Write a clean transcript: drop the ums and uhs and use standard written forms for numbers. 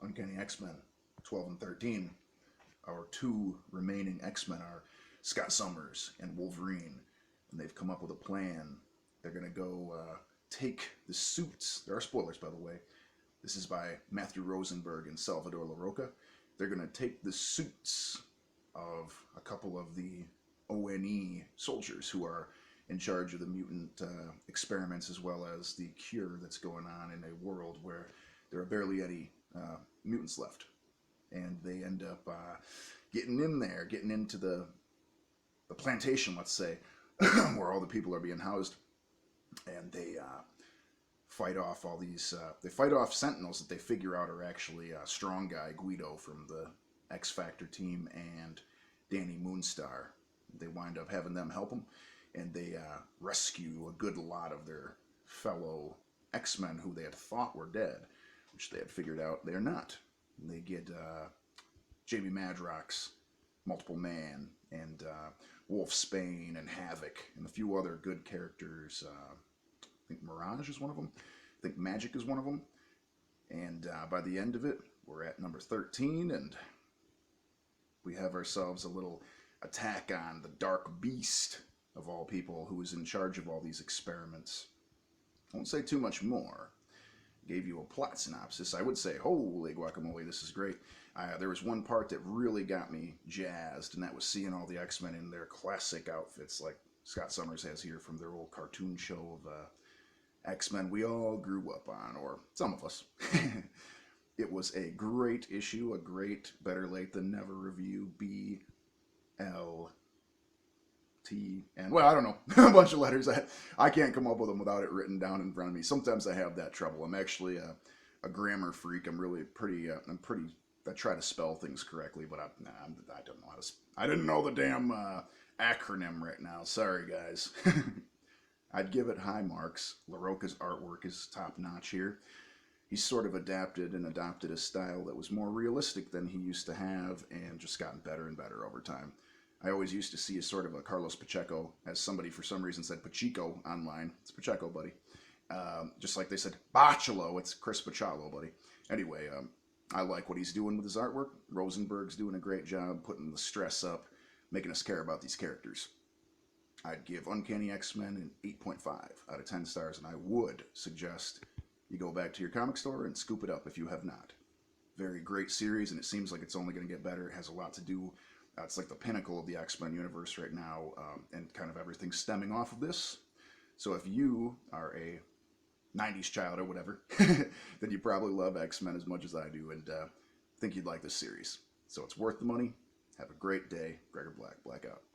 Uncanny X-Men 12 and 13, our two remaining X-Men are Scott Summers and Wolverine, and they've come up with a plan. They're going to go take the suits. There are spoilers, by the way. This is by Matthew Rosenberg and Salvador Larocca. They're going to take the suits of a couple of the ONE soldiers who are in charge of the mutant experiments, as well as the cure that's going on in a world where there are barely any mutants left. And they end up getting in there, getting into the plantation, let's say, where all the people are being housed. And they fight off all these, they fight off Sentinels that they figure out are actually Strong Guy Guido from the X Factor team and Danny Moonstar. They wind up having them help them, and they rescue a good lot of their fellow X-Men who they had thought were dead, which they had figured out they're not. And they get Jamie Madrox, Multiple Man, and Wolf Spain, and Havoc, and a few other good characters. I think Mirage is one of them. I think Magic is one of them. And by the end of it, we're at number 13, and we have ourselves a little attack on the Dark Beast, of all people, who is in charge of all these experiments. I won't say too much more. Gave you a plot synopsis. I would say, holy guacamole, this is great. There was one part that really got me jazzed, and that was seeing all the X-Men in their classic outfits, like Scott Summers has here from their old cartoon show of X-Men we all grew up on, or some of us. It was a great issue, a great Better Late Than Never review. BLTN. Well, I don't know. A bunch of letters. I can't come up with them without it written down in front of me. Sometimes I have that trouble. I'm actually a grammar freak. I'm really pretty. I try to spell things correctly, but I don't know how to. I didn't know the damn acronym right now. Sorry, guys. I'd give it high marks. Larocca's artwork is top notch here. He's sort of adapted and adopted a style that was more realistic than he used to have, and just gotten better and better over time. I always used to see a sort of a Carlos Pacheco, as somebody for some reason said Pacheco online. It's Pacheco, buddy. Just like they said Bachello, it's Chris Baccello, buddy. Anyway, I like what he's doing with his artwork. Rosenberg's doing a great job putting the stress up, making us care about these characters. I'd give Uncanny X-Men an 8.5 out of 10 stars, and I would suggest you go back to your comic store and scoop it up if you have not. Very great series, and it seems like it's only going to get better. It has a lot to do. It's like the pinnacle of the X-Men universe right now, and kind of everything stemming off of this. So if you are a 90s child or whatever, then you probably love X-Men as much as I do, and think you'd like this series. So it's worth the money. Have a great day. Gregor Black, Blackout.